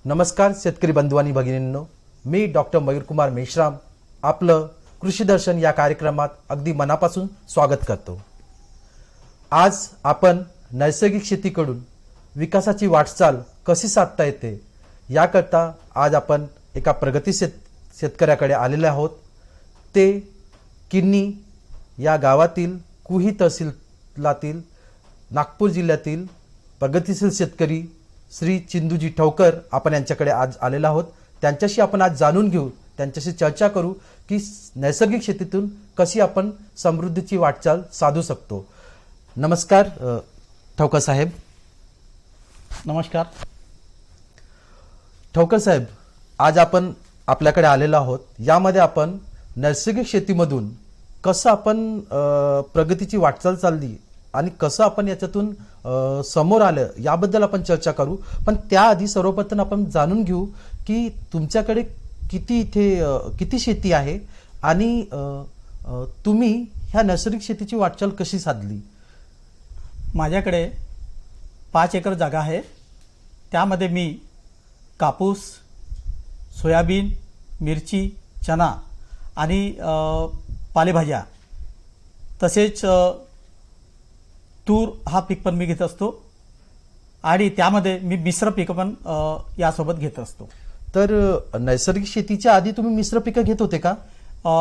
नमस्कार शेतकरी बंधू आणि भगिनींनो, मी डॉक्टर मयूरकुमार मेश्राम आपलं कृषी दर्शन या कार्यक्रमात अगदी मनापासून स्वागत करतो। आज आपण नैसर्गिक शेतीकडून विकासाची वाटचाल कशी साधता येते याकरता आज आपण एका प्रगतीशील शेतकऱ्याकडे आलेले आहोत। ते किन्नी या गावातील कुही तहसीलातील नागपूर जिल्ह्यातील प्रगतीशील शेतकरी श्री चिंदूजी ठवकर आपण यांच्याकडे आज आलेला आहोत। त्यांच्याशी आपण आज जाणून घेऊ, त्यांच्याशी चर्चा करू की नैसर्गिक शेतीतून कशी आपण समृद्धीची वाटचाल साधू शकतो। नमस्कार ठवकर साहेब। नमस्कार ठवकर साहेब, आज आपण आपल्याकडे आलेलो आहोत। यामध्ये आपण नैसर्गिक शेतीमधून कसं आपण प्रगतीची वाटचाल चालली आणि कसं आपण याच्यातून समोर आलं याबद्दल आपण चर्चा करू। पण त्याआधी सर्वप्रथम आपण जाणून घेऊ की तुमच्याकडे किती शेती आहे आणि तुम्ही ह्या नैसर्गिक शेतीची वाटचाल कशी साधली। माझ्याकडे 5 एकर जागा आहे। त्यामध्ये मी कापूस, सोयाबीन, मिरची, चना आणि पालेभाज्या तसेच तूर हा पीक पण मी घेत असतो आणि त्यामध्ये मी मिश्र पीक पण यासोबत घेत असतो। तर नैसर्गिक शेतीच्या आधी तुम्ही मिश्र पिकं घेत होते का?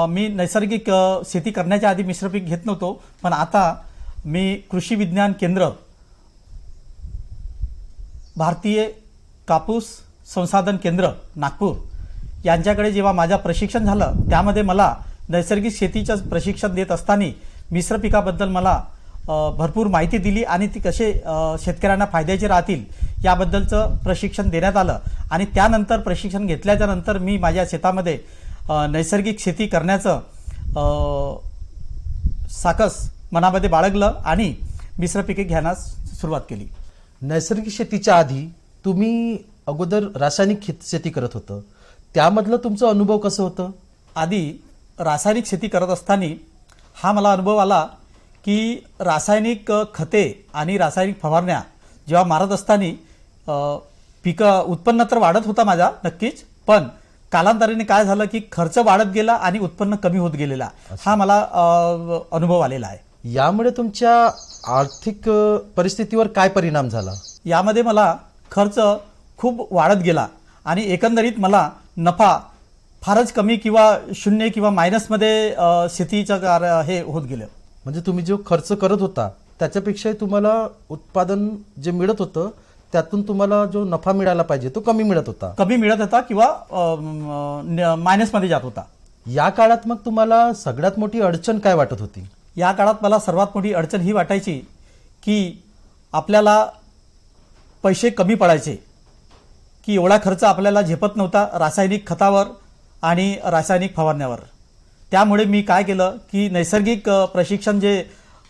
मी नैसर्गिक शेती करण्याच्या आधी मिश्र पीक घेत नव्हतो, पण आता मी कृषी विज्ञान केंद्र, भारतीय कापूस संसाधन केंद्र नागपूर यांच्याकडे जेव्हा माझं प्रशिक्षण झालं त्यामध्ये मला नैसर्गिक शेतीचं प्रशिक्षण देत असताना मिश्र पिकाबद्दल मला भरपूर माहिती दिली आणि ती कसे शेतकऱ्यांना फायद्याचे राहतील याबद्दलचं प्रशिक्षण देण्यात आलं। आणि त्यानंतर प्रशिक्षण घेतल्याच्या नंतर मी माझ्या शेतामध्ये नैसर्गिक शेती करण्याचं साकस मनामध्ये बाळगलं आणि मिश्र पिके घेण्यास सुरुवात केली। नैसर्गिक शेतीच्या आधी तुम्ही अगोदर रासायनिक शेती करत होतं, त्यामधलं तुमचा अनुभव कसं होतं? आधी रासायनिक शेती करत असताना हा मला अनुभव आला की रासायनिक खते आणि रासायनिक फवारण्या जेव्हा मारत असताना पिकं उत्पन्न तर वाढत होता माझा नक्कीच, पण कालांतराने काय झालं की खर्च वाढत गेला आणि उत्पन्न कमी होत गेलेला, हा मला अनुभव आलेला आहे। यामुळे तुमच्या आर्थिक परिस्थितीवर काय परिणाम झाला? यामध्ये मला खर्च खूप वाढत गेला आणि एकंदरीत मला नफा फारच कमी किंवा शून्य किंवा मायनसमध्ये शेतीचं कार्य हे होत गेलं। म्हणजे तुम्ही जो खर्च करत होता त्याच्यापेक्षा तुम्हाला उत्पादन जे मिळत होतं त्यातून तुम्हाला जो नफा मिळाला पाहिजे तो कमी मिळत होता किंवा मायनसमध्ये जात होता। या काळात मग तुम्हाला सगळ्यात मोठी अडचण काय वाटत होती? या काळात मला सर्वात मोठी अडचण ही वाटायची की आपल्याला पैसे कमी पडायचे, की एवढा खर्च आपल्याला झेपत नव्हता रासायनिक खतावर आणि रासायनिक फवारण्यावर। त्यामुळे मी काय केलं की नैसर्गिक प्रशिक्षण जे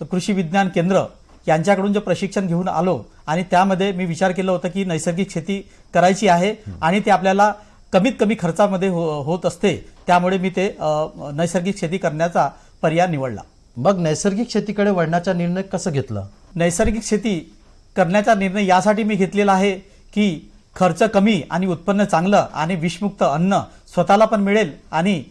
कृषी विज्ञान केंद्र यांच्याकडून जे प्रशिक्षण घेऊन आलो आणि त्यामध्ये मी विचार केला होता की नैसर्गिक शेती करायची आहे आणि ते आपल्याला कमीत कमी खर्चामध्ये होत असते, त्यामुळे मी ते नैसर्गिक शेती करण्याचा पर्याय निवडला। मग नैसर्गिक शेतीकडे वळण्याचा निर्णय कसा घेतला? नैसर्गिक शेती करण्याचा निर्णय यासाठी मी घेतलेला आहे की खर्च कमी आणि उत्पन्न चांगलं आणि विषमुक्त अन्न स्वतःला पण मिळेल आणि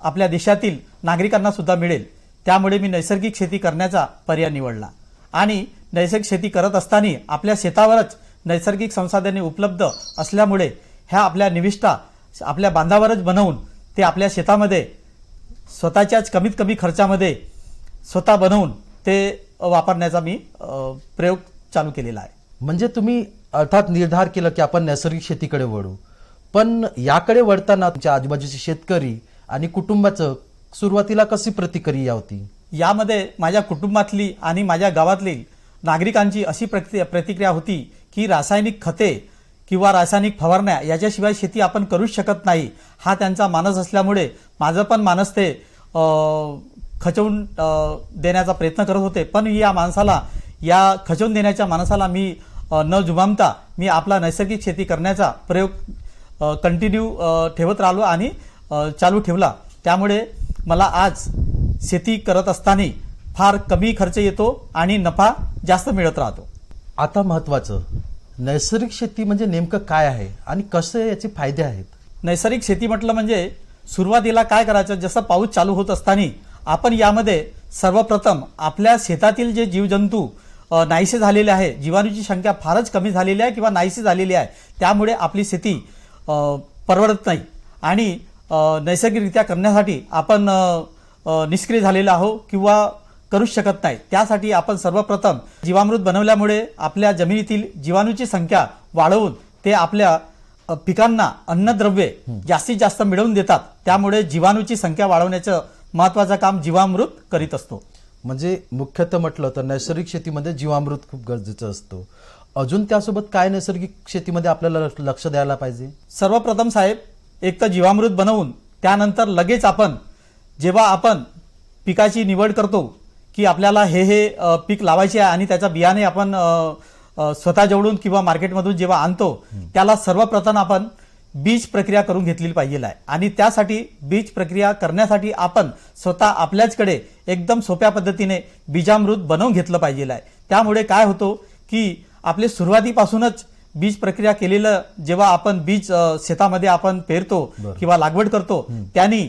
आपल्या देशातील नागरिकांना सुद्धा मिळेल, त्यामुळे मी नैसर्गिक शेती करण्याचा पर्याय निवडला। आणि नैसर्गिक शेती करत असताना आपल्या शेतावरच नैसर्गिक संसाधने उपलब्ध असल्यामुळे ह्या आपल्या निविष्ठा आपल्या बांधावरच बनवून ते आपल्या शेतामध्ये स्वतःच्याच कमीत कमी खर्चामध्ये स्वतः बनवून ते वापरण्याचा मी प्रयोग चालू केलेला आहे। म्हणजे तुम्ही अर्थात निर्धार केला की आपण नैसर्गिक शेतीकडे वळू, पण याकडे वळताना तुमच्या आजूबाजूचे शेतकरी आणि कुटुंबाचं सुरुवातीला कशी प्रतिक्रिया होती? यामध्ये माझ्या कुटुंबातली आणि माझ्या गावातली नागरिकांची अशी प्रतिक्रिया होती की रासायनिक खते किंवा रासायनिक फवारण्या याच्याशिवाय शेती आपण करूच शकत नाही, हा त्यांचा मानस असल्यामुळे माझं पण मानस ते खचवून देण्याचा प्रयत्न करत होते. पण या खचवून देण्याच्या माणसाला मी न जुमानता मी आपला नैसर्गिक शेती करण्याचा प्रयोग कंटिन्यू ठेवत राहिलो आणि चालू ठेवला. त्यामुळे मला आज शेती करत असताना फार कमी खर्च येतो आणि नफा जास्त मिळत राहतो. आता महत्त्वाचं, नैसर्गिक शेती म्हणजे नेमकं काय आहे आणि कसे याचे फायदे आहेत? नैसर्गिक शेती म्हटलं म्हणजे सुरुवातीला काय करायचं, जसं पाऊस चालू होत असताना आपण यामध्ये सर्वप्रथम आपल्या शेतातील जे जीवजंतू नाहीसे झालेले आहे, जीवाणूची संख्या फारच कमी झालेली आहे किंवा नाहीशी झालेली आहे, त्यामुळे आपली शेती परवडत नाही आणि नैसर्गिकरित्या करण्यासाठी आपण निष्क्रिय झालेलो आहो किंवा करूच शकत नाही. त्यासाठी आपण सर्वप्रथम जीवामृत बनवल्यामुळे आपल्या जमिनीतील जीवाणूची संख्या वाढवून ते आपल्या पिकांना अन्नद्रव्ये जास्तीत जास्त मिळवून देतात. त्यामुळे जीवाणूची संख्या वाढवण्याचं महत्त्वाचं काम जीवामृत करीत असतो. म्हणजे मुख्यतः म्हटलं तर नैसर्गिक शेतीमध्ये जीवामृत खूप गरजेचं असतं. अजून त्यासोबत काय नैसर्गिक शेतीमध्ये आपल्याला लक्ष द्यायला पाहिजे? सर्वप्रथम साहेब, एक तर जीवामृत बनवून त्यानंतर लगेच आपण जेव्हा आपण पिकाची निवड करतो की आपल्याला हे पीक लावायचे आहे आणि त्याचा बियाणे आपण स्वतः जवळून किंवा मार्केटमधून जेव्हा आणतो त्याला सर्वप्रथम आपण बीज प्रक्रिया करून घेतली पाहिजे आहे. आणि त्यासाठी बीज प्रक्रिया करण्यासाठी आपण स्वतः आपल्याचकडे एकदम सोप्या पद्धतीने बीजामृत बनवून घेतलं पाहिजे आहे. त्यामुळे काय होतो की आपले सुरुवातीपासूनच बीज प्रक्रिया केलेलं जेव्हा आपण बीज शेतामध्ये आपण पेरतो किंवा लागवड करतो त्यांनी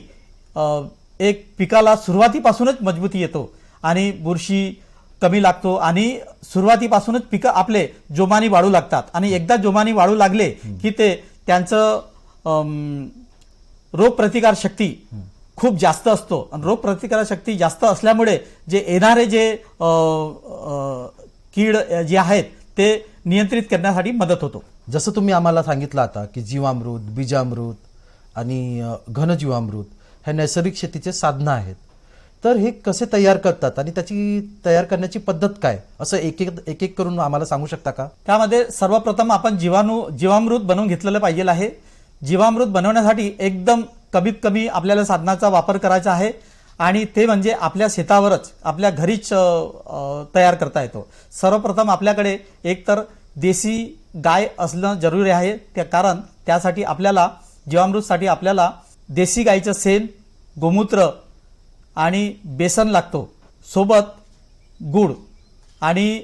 एक पिकाला सुरुवातीपासूनच मजबूती येतो आणि बुरशी कमी लागतो आणि सुरुवातीपासूनच पिकं आपले जोमाने वाढू लागतात. आणि एकदा जोमाने वाढू लागले की ते त्यांचं रोगप्रतिकार शक्ती खूप जास्त असतो आणि रोगप्रतिकार शक्ती जास्त असल्यामुळे जे येणारे जे कीड जे आहेत ते नियंत्रित करण्यासाठी मदत होतो. जसं तुम्ही आम्हाला सांगितलं आता की जीवामृत, बीजामृत आणि घनजीवामृत हे नैसर्गिक शेतीचे साधनं आहेत, तर हे कसे तयार करतात आणि त्याची तयार करण्याची पद्धत काय, असं एक एक करून आम्हाला सांगू शकता का? त्यामध्ये सर्वप्रथम आपण जीवामृत बनवून घेतलेलं पाहिजे आहे. जीवामृत बनवण्यासाठी एकदम कमीत कमी आपल्याला साधनाचा वापर करायचा आहे आणि ते म्हणजे आपल्या शेतावरच आपल्या घरीच तयार करता येतो. सर्वप्रथम आपल्याकडे एकतर देशी गाय असणं जरुरी आहे, कारण त्यासाठी आपल्याला जीवामृतसाठी आपल्याला देशी गायचं शेण, गोमूत्र आणि बेसन लागतो, सोबत गुळ आणि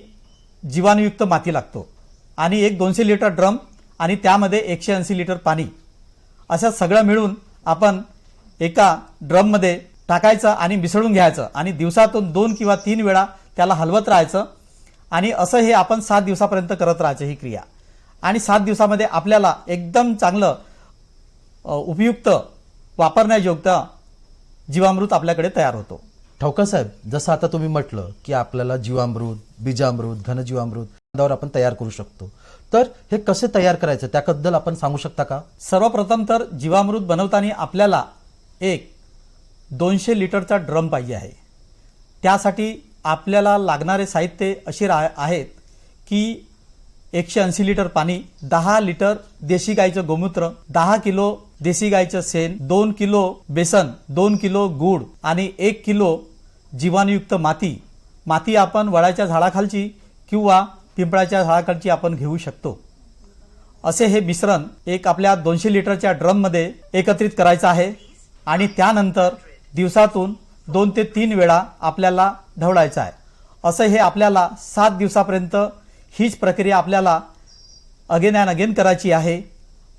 जीवाणुयुक्त माती लागतो आणि एक 200 लिटर ड्रम आणि त्यामध्ये 180 लिटर पाणी, असं सगळं मिळून आपण एका ड्रममध्ये टाकायचं आणि मिसळून घ्यायचं आणि दिवसातून 2 किंवा 3 वेळा त्याला हलवत राहायचं आणि असं हे आपण 7 दिवसापर्यंत करत राहायचं ही क्रिया. आणि 7 दिवसामध्ये आपल्याला एकदम चांगलं उपयुक्त वापरण्यायोग्य जीवामृत आपल्याकडे तयार होतो. ठाऊका साहेब, जसं आता तुम्ही म्हटलं की आपल्याला जीवामृत, बीजामृत, घनजीवामृत यावर आपण तयार करू शकतो, तर हे कसे तयार करायचं त्याबद्दल आपण सांगू शकता का? सर्वप्रथम तर जीवामृत बनवताना आपल्याला एक 200 लिटरचा ड्रम पाहिजे आहे. त्यासाठी आपल्याला लागणारे साहित्य असे आहेत की 180 लिटर पाणी, 10 लिटर देशी गाईचं गोमूत्र, 10 किलो देशी गाईचं शेण, 2 किलो बेसन, 2 किलो गूळ आणि 1 किलो जीवाणुयुक्त माती आपण वडाच्या झाडाखालची किंवा पिंपळाच्या झाडाखालची आपण घेऊ शकतो. असे हे मिश्रण एक आपल्या 200 लिटरच्या ड्रममध्ये एकत्रित करायचं आहे आणि त्यानंतर दिवसातून 2 ते 3 वेळा आपल्याला ढवळायचं आहे. असं हे आपल्याला 7 दिवसापर्यंत हीच प्रक्रिया आपल्याला अगेन अँड अगेन करायची आहे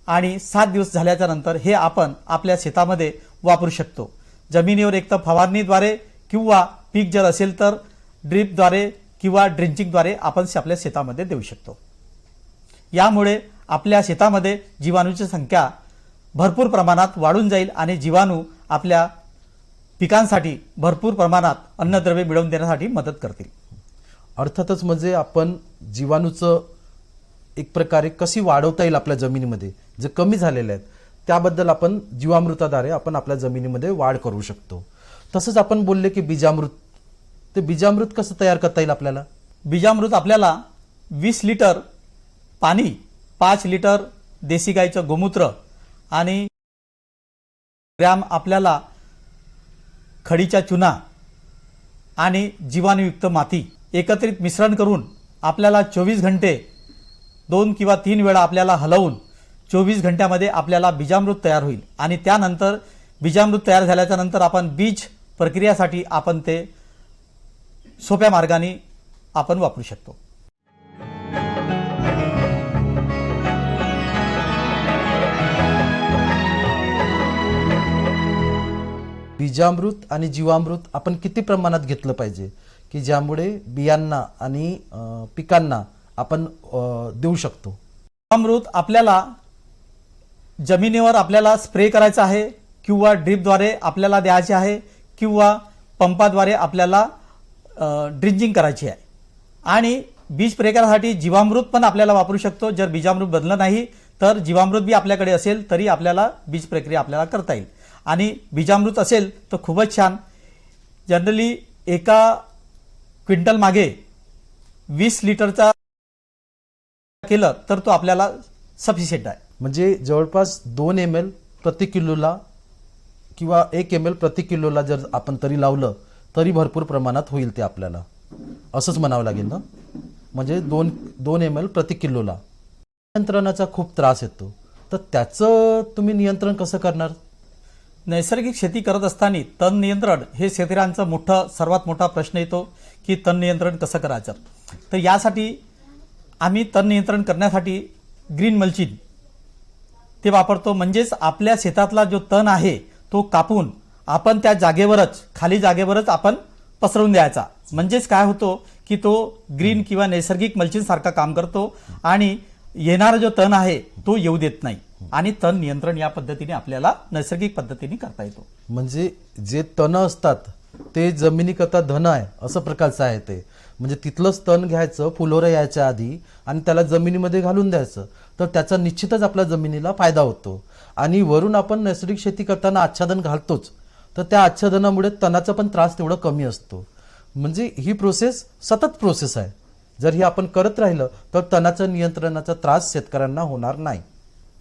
आणि 7 दिवस झाल्याच्या नंतर हे आपण आपल्या शेतामध्ये वापरू शकतो. जमिनीवर एक तर फवारणीद्वारे किंवा पीक जर असेल तर ड्रीपद्वारे किंवा ड्रिंचिंगद्वारे आपण आपल्या शेतामध्ये देऊ शकतो. यामुळे आपल्या शेतामध्ये जीवाणूची संख्या भरपूर प्रमाणात वाढून जाईल आणि जीवाणू आपल्या पिकांसाठी भरपूर प्रमाणात अन्नद्रव्ये मिळवून देण्यासाठी मदत करतील. अर्थातच म्हणजे आपण जीवाणूचं एक प्रकारे कशी वाढवता येईल आपल्या जमिनीमध्ये जे कमी झालेले आहेत त्याबद्दल आपण जीवामृताद्वारे आपण आपल्या जमिनीमध्ये वाढ करू शकतो. तसंच आपण बोलले की बीजामृत, ते बीजामृत कसं तयार करता येईल आपल्याला? बीजामृत आपल्याला 20 लिटर पाणी, 5 लिटर देशी गाईचं गोमूत्र आणि ग्रॅम आपल्याला खडीचा चुना आणि जीवाणुयुक्त माती एकत्रित मिश्रण करून आपल्याला 24 घंटे 2 किंवा 3 वेळा आपल्याला हलवून 24 घंट्यामध्ये आपल्याला बीजामृत तयार होईल. आणि त्यानंतर बीजामृत तयार झाल्याच्या नंतर आपण बीज प्रक्रियासाठी आपण ते सोप्या मार्गाने आपण वापरू शकतो. बीजामृत आणि जीवामृत आपण किती प्रमाणात घेतलं पाहिजे की ज्यामुळे बियांना आणि पिकांना आपण देऊ शकतो? जीवामृत आपल्याला जमिनीवर आपल्याला स्प्रे करायचा आहे किंवा ड्रीपद्वारे आपल्याला द्यायचे आहे किंवा पंपाद्वारे आपल्याला ड्रिंचिंग करायची आहे. आणि बीज प्रक्रियेसाठी जीवामृत पण आपल्याला वापरू शकतो. जर बीजामृत बनलं नाही तर जीवामृत बी आपल्याकडे असेल तरी आपल्याला बीज प्रक्रिया आपल्याला करता येईल. आणि बीजामृत असेल तर खूपच छान. जनरली एका क्विंटल मागे 20 लिटरचा केलं तर तो आपल्याला सफिशियंट आहे. म्हणजे जवळपास 2 ml प्रति किलोला किंवा 1 ml प्रति किलोला जर आपण तरी लावलं तरी भरपूर प्रमाणात होईल ते आपल्याला, असंच म्हणावं लागेल ना? म्हणजे 2 ml प्रति किलोला. नियंत्रणाचा खूप त्रास येतो, तर त्याचं तुम्ही नियंत्रण कसं करणार? नैसर्गिक शेती करत असताना तण नियंत्रण हे शेतकऱ्यांचा सर्वात मोठा प्रश्न येतो की तण नियंत्रण कसं करायचं. तर यासाठी आम्ही तण नियंत्रण करण्यासाठी ग्रीन मल्चिंग ते वापरतो. म्हणजेच आपल्या शेतातला जो तण आहे तो कापून आपण त्या जागेवरच, खाली जागेवरच आपण पसरवून द्यायचा. म्हणजेच काय होतो की तो ग्रीन किंवा नैसर्गिक मल्चिंग सारखा काम करतो आणि येणारा जो तण आहे तो येऊ देत नाही. आणि तण नियंत्रण या पद्धतीने आपल्याला नैसर्गिक पद्धतीने करता येतो. म्हणजे जे तण असतात ते जमिनीकरता धन आहे असं प्रकारचं आहे ते. म्हणजे तिथलंच तण घ्यायचं फुलोऱ्या यायच्या आधी आणि त्याला जमिनीमध्ये घालून द्यायचं, तर त्याचा निश्चितच आपल्या जमिनीला फायदा होतो. आणि वरून आपण नैसर्गिक शेती करताना आच्छादन घालतोच, तर त्या आच्छादनामुळे तणाचा पण त्रास तेवढा कमी असतो. म्हणजे ही प्रोसेस सतत प्रोसेस आहे. जर ही आपण करत राहिलं तर तणाचा नियंत्रणाचा त्रास शेतकऱ्यांना होणार नाही.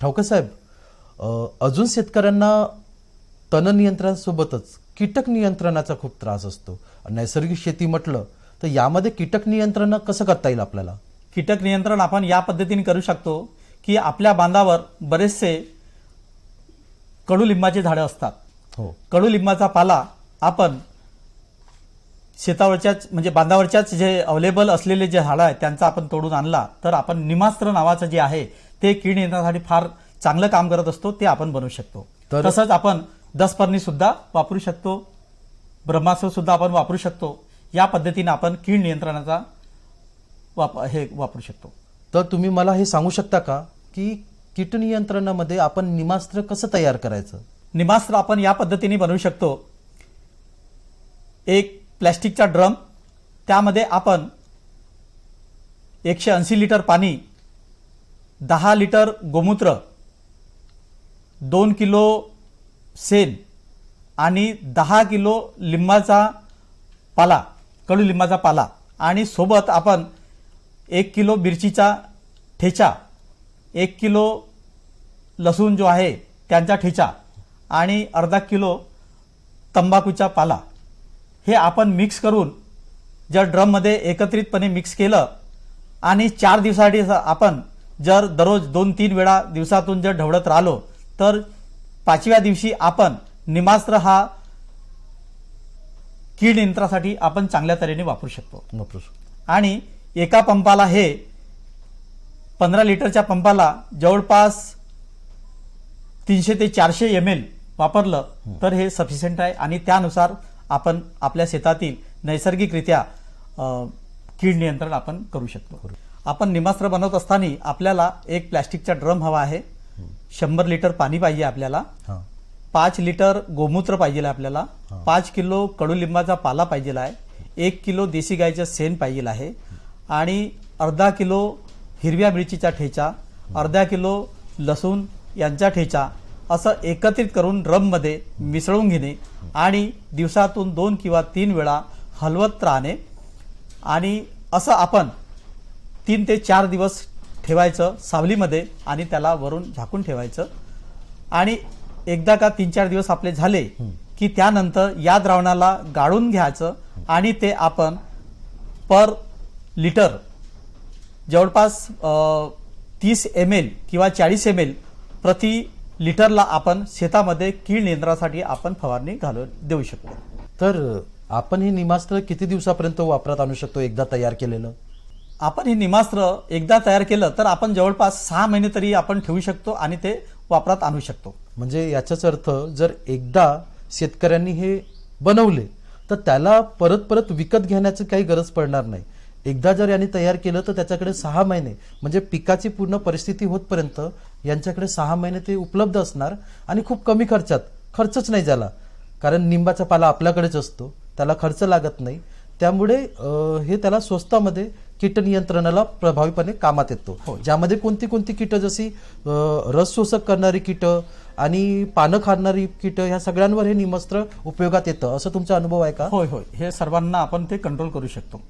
ठाऊक साहेब, अजून शेतकऱ्यांना तण नियंत्रणासोबतच कीटक नियंत्रणाचा खूप त्रास असतो. नैसर्गिक शेती म्हटलं तर यामध्ये कीटक नियंत्रण कसं करता येईल आपल्याला? कीटक नियंत्रण आपण या पद्धतीने करू शकतो की आपल्या बांधावर बरेचसे कडुलिंबाचे झाडं असतात. हो, कडुलिंबाचा पाला आपण शेतावरच्याच म्हणजे बांधावरच्याच जे अवेलेबल असलेले जे झाडं आहेत त्यांचा आपण तोडून आणला तर आपण निमास्त्र नावाचं जे आहे ते कीड नियंत्रणासाठी फार चांगलं काम करत असतो, ते आपण बनवू शकतो. तसंच आपण 10 सुद्धा वापरू शकतो, ब्रह्मास्त्र सुद्धा आपण वापरू शकतो. या पद्धतीने आपण कीड नियंत्रणाचा वापरू शकतो. तर तुम्ही मला हे सांगू शकता का की कीट नियंत्रणामध्ये आपण निमास्त्र कसं तयार करायचं? निमास्त्र आपण या पद्धतीने बनवू शकतो. एक प्लॅस्टिकचा ड्रम, त्यामध्ये आपण 180 लिटर पाणी, 10 लिटर गोमूत्र, 2 किलो शेण आणि 10 किलो लिंबाचा पाला, कडुलिंबाचा पाला आणि सोबत आपण 1 किलो मिरचीचा ठेचा, 1 किलो लसूण जो आहे त्यांचा ठेचा आणि अर्धा किलो तंबाखूचा पाला हे आपण मिक्स करून जर ड्रममध्ये एकत्रितपणे मिक्स केलं आणि 4 दिवसासाठी आपण जर दररोज 2-3 वेळा दिवसातून जर ढवळत राहिलो तर 5व्या दिवशी आपण निमास्त्र हा कीड नियंत्रणासाठी आपण चांगल्या तऱ्हेने वापरू शकतो. आणि एका पंपाला हे 15 लिटरच्या पंपाला जवळपास 300 ते 400 ml वापरलं तर हे सफिशियंट आहे. आणि त्यानुसार आपण आपल्या शेतातील नैसर्गिकरित्या कीड नियंत्रण आपण करू शकतो. आपण निमास्त्र बनवत असताना आपल्याला एक प्लॅस्टिकचा ड्रम हवा आहे, 100 लिटर पाणी पाहिजे आपल्याला, 5 लिटर गोमूत्र पाहिजे आपल्याला, 5 किलो कडुलिंबाचा पाला पाहिजे आहे, 1 किलो देशी गायचं शेण पाहिजे आहे आणि अर्धा किलो हिरव्या मिरचीचा ठेचा, अर्धा किलो लसूण यांचा ठेचा असं एकत्रित करून ड्रममध्ये मिसळून घेणे आणि दिवसातून 2 किंवा 3 वेळा हलवत राहणे आणि असं आपण 3 ते 4 दिवस ठेवायचं सावलीमध्ये आणि त्याला वरून झाकून ठेवायचं आणि एकदा का 3-4 दिवस आपले झाले की त्यानंतर या द्रावणाला गाळून घ्यायचं आणि ते आपण पर लिटर जवळपास 30 ml किंवा 40 ml प्रति लिटरला आपण शेतामध्ये कीड नियंत्रणासाठी आपण फवारणी घालून देऊ शकतो. तर आपण हे निमास्त्र किती दिवसापर्यंत वापरात आणू शकतो एकदा तयार केलेलं? आपण हे निमास्त्र एकदा तयार केलं तर आपण जवळपास 6 महिने तरी आपण ठेवू शकतो आणि ते वापरात आणू शकतो. म्हणजे याचाच अर्थ जर एकदा शेतकऱ्यांनी हे बनवले तर त्याला परत परत विकत घेण्याची काही गरज पडणार नाही. एकदा जर यांनी तयार केलं तर त्याच्याकडे 6 महिने म्हणजे पिकाची पूर्ण परिस्थिती होतपर्यंत यांच्याकडे 6 महिने ते उपलब्ध असणार आणि खूप कमी खर्चच नाही झाला, कारण निंबाचा पाला आपल्याकडेच असतो, त्याला खर्च लागत नाही. त्यामुळे हे त्याला स्वस्तामध्ये कीट नियंत्रणाला प्रभावीपणे कामात येतो. ज्यामध्ये कोणती कोणती कीटं जशी रस शोषक करणारी कीटं आणि पानं खाणारी कीटं ह्या सगळ्यांवर हे निमस्त्र उपयोगात येतं, असं तुमचा अनुभव आहे का? होय होय, हे सर्वांना आपण ते कंट्रोल करू शकतो.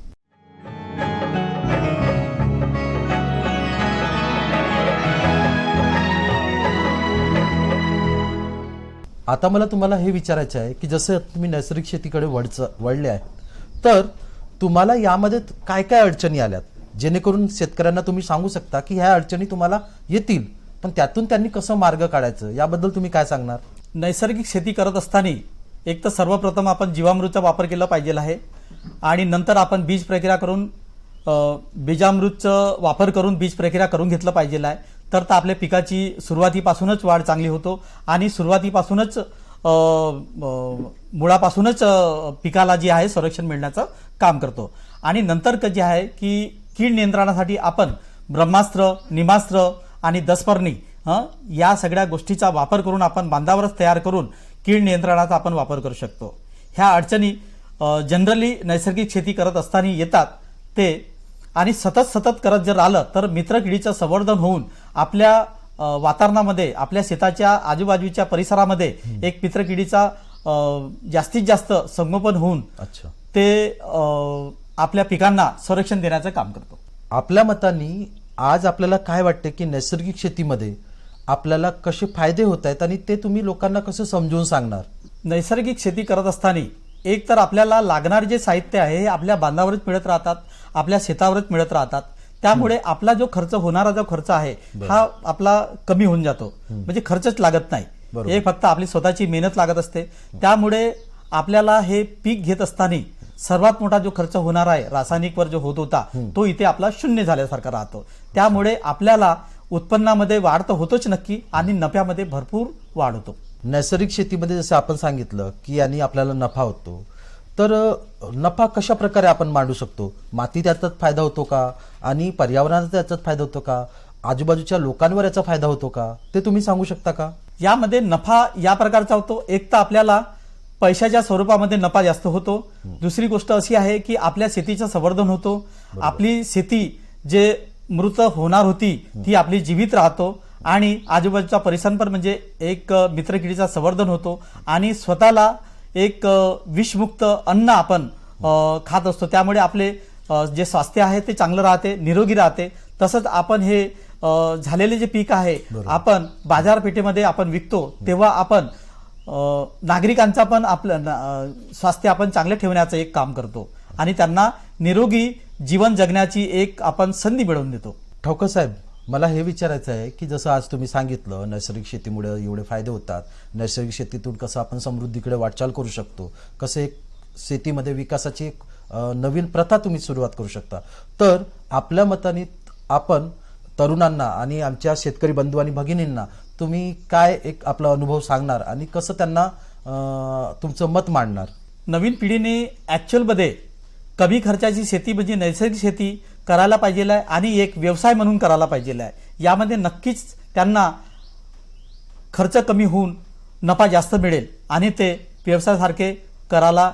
आता मला तुम्हाला हे विचारायचं आहे की जसं तुम्ही नैसर्गिक शेतीकडे वळले आहे तर तुम्हाला यामध्ये काय काय अडचणी आल्यात, जेणेकरून शेतकऱ्यांना तुम्ही सांगू शकता की ह्या अडचणी तुम्हाला येतील पण त्यातून त्यांनी कसं मार्ग काढायचं, याबद्दल तुम्ही काय सांगणार? नैसर्गिक शेती करत असताना एक तर सर्वप्रथम आपण जीवामृतचा वापर केला पाहिजे आहे आणि नंतर आपण बीज प्रक्रिया करून बीजामृतचा वापर करून बीज प्रक्रिया करून घेतलं पाहिजे आहे. तर आपल्या पिकाची सुरुवातीपासूनच वाढ चांगली होतो आणि सुरुवातीपासूनच मुळापासूनच पिकाला जे आहे संरक्षण मिळण्याचं काम करतो. आणि नंतर जे आहे की कीड नियंत्रणासाठी आपण ब्रह्मास्त्र, निमास्त्र आणि दसपर्णी या सगळ्या गोष्टीचा वापर करून आपण बांधावरच तयार करून कीड नियंत्रणाचा आपण वापर करू शकतो. ह्या अडचणी जनरली नैसर्गिक शेती करत असताना येतात ते आणि सतत करत जर आलं तर मित्रकिडीचं संवर्धन होऊन आपल्या वातावरणामध्ये आपल्या शेताच्या आजूबाजूच्या परिसरामध्ये एक मित्रकिडीचा जास्तीत जास्त संगोपन होऊन ते आपल्या पिकांना संरक्षण देण्याचं काम करतो. आपल्या मताने आज आपल्याला काय वाटते की नैसर्गिक शेतीमध्ये आपल्याला कसे फायदे होत आहेत आणि ते तुम्ही लोकांना कसं समजून सांगणार? नैसर्गिक शेती करत असताना एक तर आपल्याला लागणारे जे साहित्य आहे हे आपल्या बांधावरच मिळत राहतात, आपल्या शेतावरच मिळत राहतात. त्यामुळे आपला जो खर्च होणारा जो खर्च आहे हा आपला कमी होऊन जातो, म्हणजे खर्चच लागत नाही. हे फक्त आपली स्वतःची मेहनत लागत असते. त्यामुळे आपल्याला हे पीक घेत असताना सर्वात मोठा जो खर्च होणार आहे रासायनिकवर जो होत होता तो इथे आपला शून्य झाल्यासारखा राहतो. त्यामुळे आपल्याला उत्पन्नामध्ये वाढ तर होतोच नक्की आणि नफ्यामध्ये भरपूर वाढ होतो. नैसर्गिक शेतीमध्ये जसं आपण सांगितलं की यांनी आपल्याला नफा होतो, तर नफा कशा प्रकारे आपण मांडू शकतो? माती त्याचाच फायदा होतो का आणि पर्यावरणाचा त्याचाच फायदा होतो का, आजूबाजूच्या लोकांवर याचा फायदा होतो का, ते तुम्ही सांगू शकता का? यामध्ये नफा या प्रकारचा होतो. एक तर आपल्याला पैशाच्या स्वरूपामध्ये नफा जास्त होतो. दुसरी गोष्ट अशी आहे की आपल्या शेतीचं संवर्धन होतो. आपली शेती जे मृत होणार होती ती आपली जीवित राहतो आणि आजूबाजूचा परिसर पण म्हणजे एक मित्रकिडीचा संवर्धन होतो आणि स्वतःला एक विषमुक्त अन्न आपण खात असतो. त्यामुळे आपले जे स्वास्थ्य आहे ते चांगलं राहते, निरोगी राहते. तसंच आपण हे झालेले जे पीक आहे आपण बाजारपेठेमध्ये आपण विकतो तेव्हा आपण नागरिकांचा पण आपलं स्वास्थ्य आपण चांगलं ठेवण्याचं एक काम करतो आणि त्यांना निरोगी जीवन जगण्याची एक आपण संधी मिळवून देतो. ठाऊकर साहेब, मला हे विचारायचं आहे की जसं आज तुम्ही सांगितलं नैसर्गिक शेतीमुळे एवढे फायदे होतात, नैसर्गिक शेतीतून कसं आपण समृद्धीकडे वाटचाल करू शकतो, कसं एक शेतीमध्ये विकासाची एक नवीन प्रथा तुम्ही सुरुवात करू शकता. तर आपल्या मताने आपण तरुणांना आणि आमच्या शेतकरी बंधू आणि भगिनींना तुम्ही काय एक आपला अनुभव सांगणार आणि कसं त्यांना तुमचं मत मांडणार? नवीन पिढीने ॲक्च्युअलमध्ये कमी खर्चाची शेती म्हणजे नैसर्गिक शेती करायला पाहिजे आहे आणि एक व्यवसाय म्हणून करायला पाहिजे आहे. यामध्ये नक्कीच त्यांना खर्च कमी होऊन नफा जास्त मिळेल आणि ते व्यवसायासारखे करायला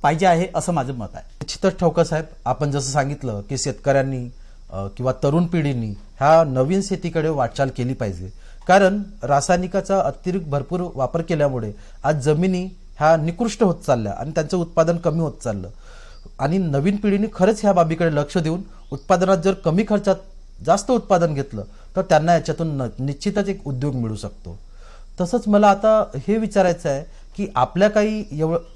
पाहिजे आहे असं माझं मत आहे. निश्चितच ठाऊकर साहेब, आपण जसं सांगितलं की शेतकऱ्यांनी किंवा तरुण पिढींनी ह्या नवीन शेतीकडे वाटचाल केली पाहिजे, कारण रासायनिकाचा अतिरिक्त भरपूर वापर केल्यामुळे आज जमिनी ह्या निकृष्ट होत चालल्या आणि त्यांचं उत्पादन कमी होत चाललं आणि नवीन पिढीने खरंच ह्या बाबीकडे लक्ष देऊन उत्पादनात जर कमी खर्चात जास्त उत्पादन घेतलं तर त्यांना याच्यातून निश्चितच एक उद्योग मिळू शकतो. तसंच मला आता हे विचारायचं आहे की आपल्या काही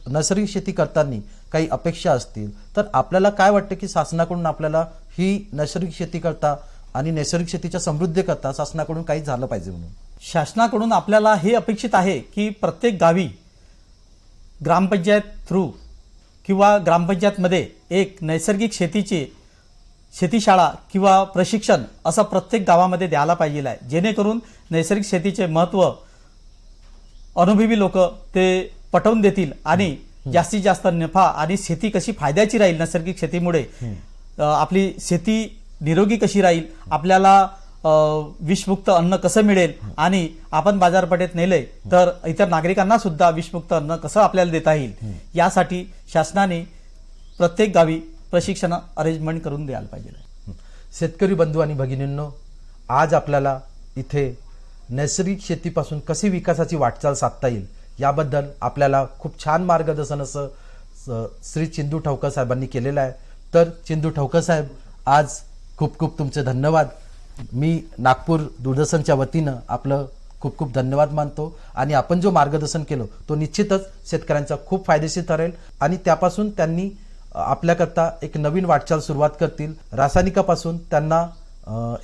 नैसर्गिक शेती करताना काही अपेक्षा असतील तर आपल्याला काय वाटतं की शासनाकडून आपल्याला ही नैसर्गिक शेती करता आणि नैसर्गिक शेतीच्या समृद्धी करता शासनाकडून काही झालं पाहिजे म्हणून? शासनाकडून आपल्याला हे अपेक्षित आहे की प्रत्येक गावी ग्रामपंचायत थ्रू किंवा ग्रामपंचायतमध्ये एक नैसर्गिक शेतीशाळा किंवा प्रशिक्षण असं प्रत्येक गावामध्ये द्यायला पाहिजे आहे, जेणेकरून नैसर्गिक शेतीचे महत्त्व अनुभवी लोक ते पटवून देतील आणि जास्तीत जास्त नफा आणि शेती कशी फायद्याची राहील, नैसर्गिक शेतीमुळे आपली शेती निरोगी कशी राहील, आपल्याला विषमुक्त अन्न कसं मिळेल आणि आपण बाजारपेठेत नेले तर इतर नागरिकांना सुद्धा विषमुक्त अन्न कसं आपल्याला देता येईल, यासाठी शासनाने प्रत्येक गावी प्रशिक्षण अरेंजमेंट करून द्यायला पाहिजे. शेतकरी बंधू आणि भगिनींनो, आज आपल्याला इथे नैसर्गिक शेतीपासून कशी विकासाची वाटचाल साधता येईल याबद्दल आपल्याला खूप छान मार्गदर्शन असं श्री चिंदू ठवकर साहेबांनी केलेलं आहे. तर चिंदू ठवकर साहेब, आज खूप खूप तुमचे धन्यवाद. मी नागपूर दूरदर्शनच्या वतीनं आपलं खूप खूप धन्यवाद मानतो आणि आपण जो मार्गदर्शन केलं तो निश्चितच शेतकऱ्यांचा खूप फायदेशीर ठरेल आणि त्यापासून त्यांनी आपल्याकरता एक नवीन वाटचाल सुरुवात करतील. रासायनिकापासून त्यांना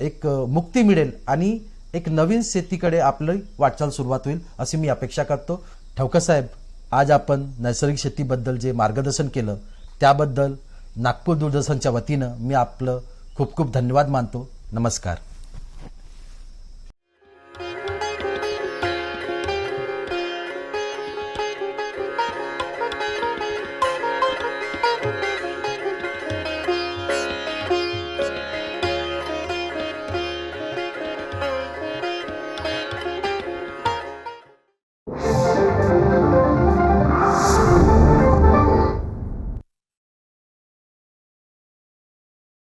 एक मुक्ती मिळेल आणि एक नवीन शेतीकडे आपली वाटचाल सुरुवात होईल अशी मी अपेक्षा करतो. ठवकर साहेब, आज आपण नैसर्गिक शेतीबद्दल जे मार्गदर्शन केलं त्याबद्दल नागपूर दूरदर्शनच्या वतीनं मी आपलं खूप खूप धन्यवाद मानतो. नमस्कार.